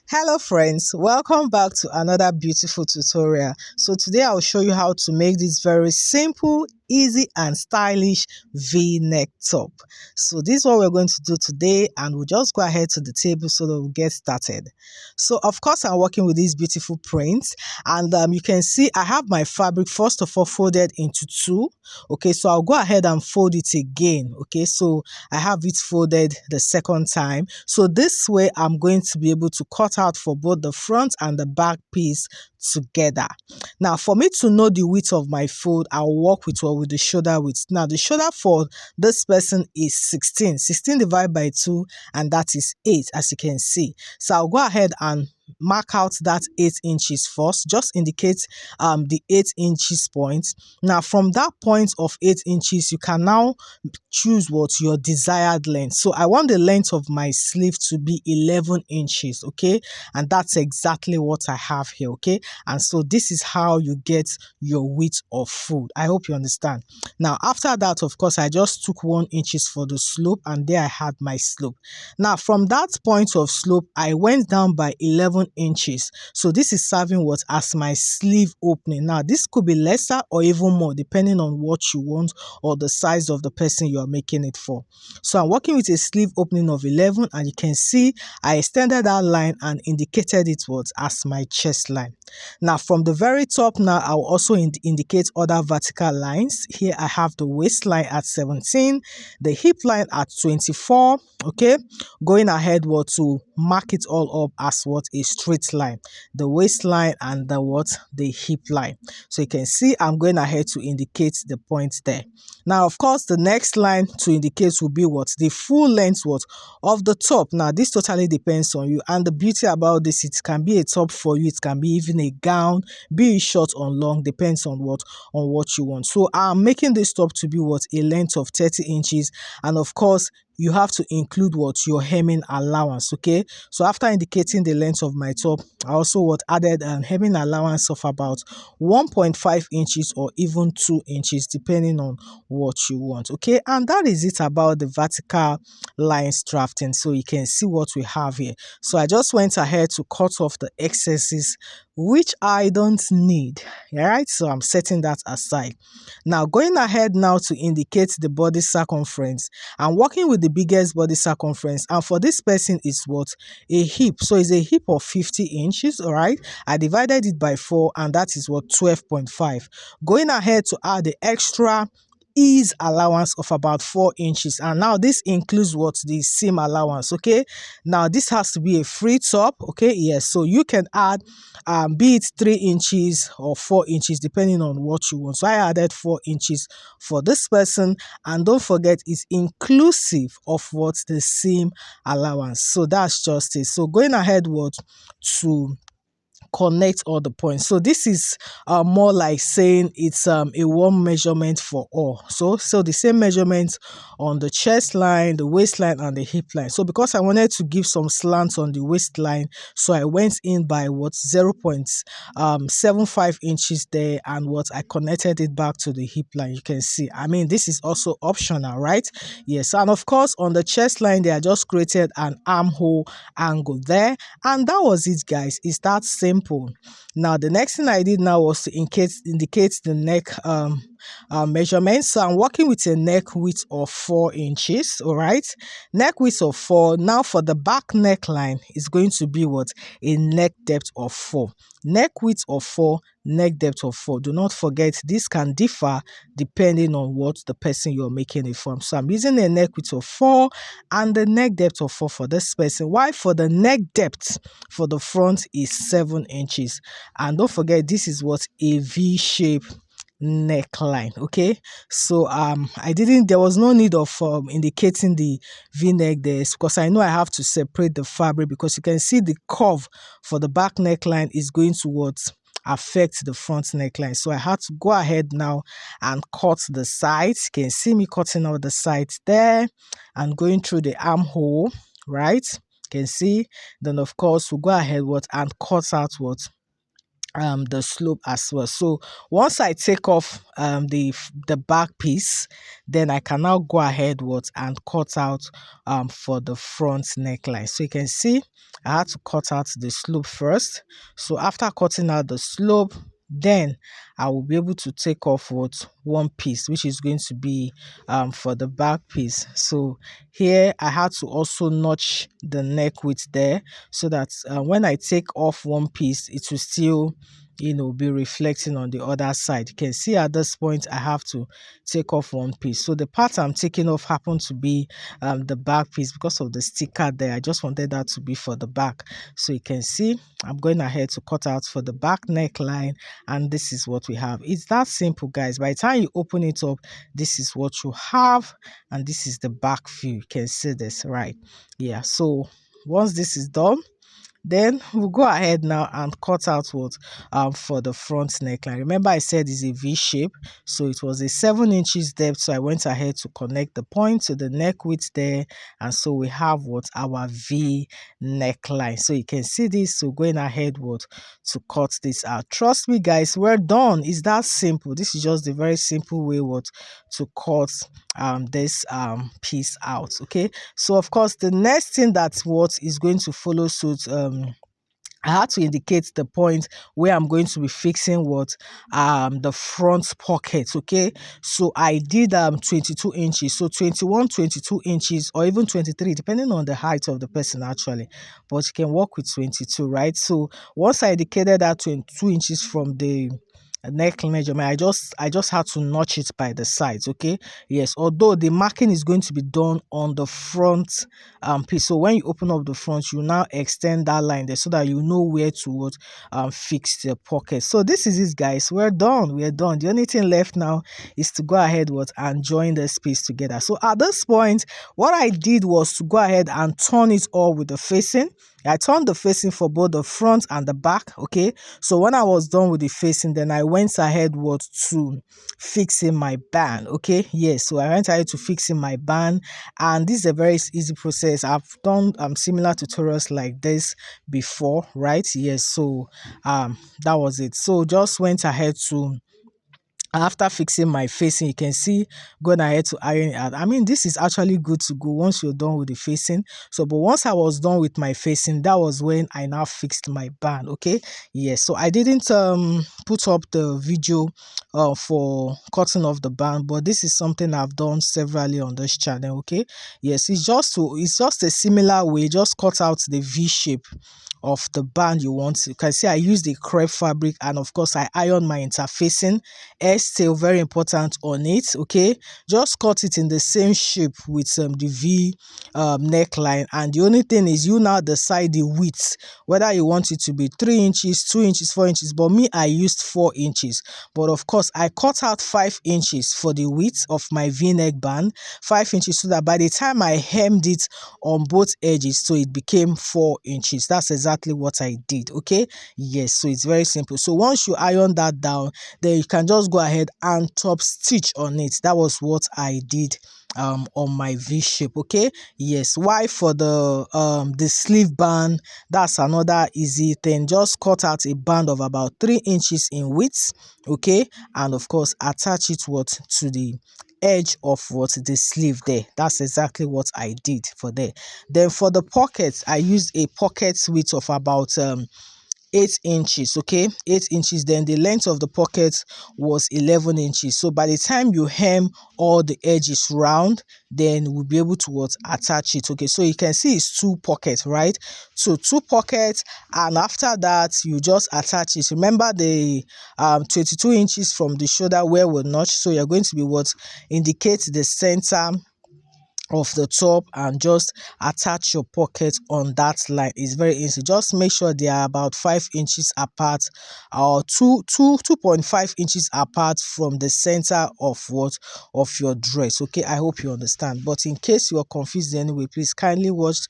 Hello friends, welcome back to another beautiful tutorial. So today I'll show you how to make this very simple, easy and stylish V-neck top. So this is what we're going to do today, and we'll just go ahead to the table so that we'll get started. So of course I'm working with these beautiful prints, and you can see I have my fabric first of all folded into two. Okay, so I'll go ahead and fold it again. Okay, so I have it folded the second time. So this way I'm going to be able to cut out for both the front and the back piece together. Now for me to know the width of my fold, I'll work with the shoulder width. Now the shoulder for this person is 16 divided by 2, and that is 8, as you can see. So I'll go ahead and mark out that 8 inches first. Just indicate the 8 inches point. Now from that point of 8 inches, you can now choose what your desired length. So I want the length of my sleeve to be 11 inches. Okay, and that's exactly what I have here. Okay, and so this is how you get your width of fold. I hope you understand. Now after that, of course, I just took 1 inches for the slope, and there I had my slope. Now from that point of slope, I went down by 11 inches. So this is serving what as my sleeve opening. Now this could be lesser or even more depending on what you want or the size of the person you are making it for. So I'm working with a sleeve opening of 11, and you can see I extended that line and indicated it was as my chest line. Now from the very top, now I'll also indicate other vertical lines. Here I have the waistline at 17, the hip line at 24. Okay, going ahead to mark it all up as a straight line, the waistline and the hip line. So you can see I'm going ahead to indicate the point there. Now of course the next line to indicate will be the full length of the top. Now this totally depends on you, and the beauty about this, it can be a top for you, it can be even a gown, be it short or long, depends on what you want. So I'm making this top to be a length of 30 inches, and of course you have to include your hemming allowance. Okay, so after indicating the length of my top, I also added an hemming allowance of about 1.5 inches or even 2 inches depending on what you want. Okay, and that is it about the vertical lines drafting. So you can see what we have here. So I just went ahead to cut off the excesses which I don't need. All right, so I'm setting that aside. Now going ahead now to indicate the body circumference. I'm working with the biggest body circumference, and for this person is a hip. So it's a hip of 50 inches. All right, I divided it by 4, and that is 12.5. Going ahead to add the extra ease allowance of about 4 inches, and now this includes the seam allowance. Okay, now this has to be a free top. Okay, yes, so you can add be it 3 inches or 4 inches depending on what you want. So I added 4 inches for this person, and don't forget it's inclusive of the seam allowance. So that's just it. So going ahead to connect all the points. So this is more like saying it's a one measurement for all. So the same measurements on the chest line, the waistline and the hip line. So because I wanted to give some slant on the waistline, so I went in by 0.75 inches there, and I connected it back to the hip line. You can see, I mean, this is also optional, right? Yes, and of course on the chest line they are just created an armhole angle there, and that was it, guys. It's that simple. Now the next thing I did now was to indicate the neck measurement. So I'm working with a neck width of 4 inches. All right, neck width of 4. Now for the back neckline is going to be a neck depth of 4. Neck width of 4, neck depth of 4. Do not forget this can differ depending on what the person you're making it from. So I'm using a neck width of 4 and the neck depth of 4 for this person. Why? For the neck depth for the front is 7 inches, and don't forget this is a V shape neckline. Okay, so there was no need of indicating the v-neck there, because I know I have to separate the fabric, because you can see the curve for the back neckline is going to affect the front neckline. So I had to go ahead now and cut the sides. You can see me cutting out the sides there and going through the armhole, right? You can see. Then of course we'll go ahead and cut out the slope as well. So once I take off the back piece, then I can now go ahead and cut out for the front neckline. So you can see I had to cut out the slope first. So after cutting out the slope, then I will be able to take off one piece, which is going to be for the back piece. So here I had to also notch the neck width there, so that when I take off one piece, it will still be reflecting on the other side. You can see at this point I have to take off one piece. So the part I'm taking off happened to be the back piece because of the sticker there. I just wanted that to be for the back. So you can see I'm going ahead to cut out for the back neckline, and this is what we have. It's that simple, guys. By the time you open it up, this is what you have, and this is the back view. You can see this, right? Yeah. So once this is done, then we'll go ahead now and cut out for the front neckline. Remember I said it's a V shape, so it was a 7 inches depth. So I went ahead to connect the point to the neck width there, and so we have our V neckline. So you can see this. So going ahead to cut this out. Trust me, guys, we're done. It's that simple. This is just the very simple way to cut this piece out. Okay, so of course the next thing that's is going to follow suit, I had to indicate the point where I'm going to be fixing the front pocket. Okay, so I did 22 inches, so 21, 22 inches, or even 23, depending on the height of the person actually, but you can work with 22, right? So once I indicated that 22 inches from the neck measurement, I just had to notch it by the sides. Okay, yes, although the marking is going to be done on the front piece. So when you open up the front, you now extend that line there so that you know where to fix the pocket. So this is it, guys. We're done. The only thing left now is to go ahead and join this piece together. So at this point, what I did was to go ahead and turn it all with the facing. I turned the facing for both the front and the back. Okay, so when I was done with the facing, then I went ahead to fixing my band. Okay, yes, so I went ahead to fixing my band, and this is a very easy process. I've done similar tutorials like this before, right? Yes, so that was it. So just went ahead to, after fixing my facing, you can see going ahead to iron it out. I mean, this is actually good to go once you're done with the facing. So but once I was done with my facing, that was when I now fixed my band. Okay, yes, so I didn't put up the video for cutting off the band, but this is something I've done severally on this channel. Okay, yes, it's just a similar way. Just cut out the V shape of the band you want. You can see I used the crepe fabric, and of course I ironed my interfacing still very important on it. Okay, just cut it in the same shape with the V neckline, and the only thing is you now decide the width, whether you want it to be 3 inches, 2 inches, 4 inches. But me, I used 4 inches, but of course I cut out 5 inches for the width of my V-neck band, 5 inches, so that by the time I hemmed it on both edges, so it became 4 inches. That's exactly what I did. Okay, yes, so it's very simple. So once you iron that down, then you can just go ahead and top stitch on it. That was what I did on my V shape. Okay, yes. Why for the sleeve band, that's another easy thing. Just cut out a band of about 3 inches in width. Okay, and of course attach it to the edge of the sleeve there. That's exactly what I did for there. Then for the pockets, I used a pocket width of about 8 inches. Okay, 8 inches. Then the length of the pocket was 11 inches. So by the time you hem all the edges round, then we'll be able to attach it. Okay, so you can see it's 2 pockets, right? So 2 pockets, and after that you just attach it. Remember the 22 inches from the shoulder where we're notch. So you're going to be indicate the center of the top and just attach your pocket on that line. It's very easy. Just make sure they are about 5 inches apart, or 2.5 inches apart from the center of your dress. Okay, I hope you understand. But in case you are confused anyway, please kindly watch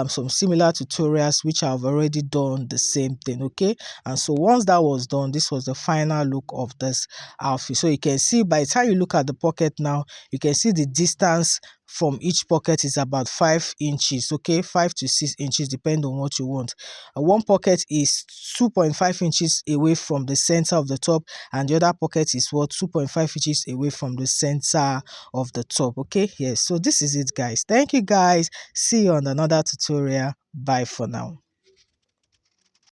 some similar tutorials which I've already done the same thing. Okay, and so once that was done, this was the final look of this outfit. So you can see by the time you look at the pocket now, you can see the distance from each pocket is about 5 inches, okay, 5 to 6 inches, depending on what you want. One pocket is 2.5 inches away from the center of the top, and the other pocket is what, 2.5 inches away from the center of the top. Okay, yes, so this is it, guys. Thank you, guys. See you on another tutorial. Bye for now.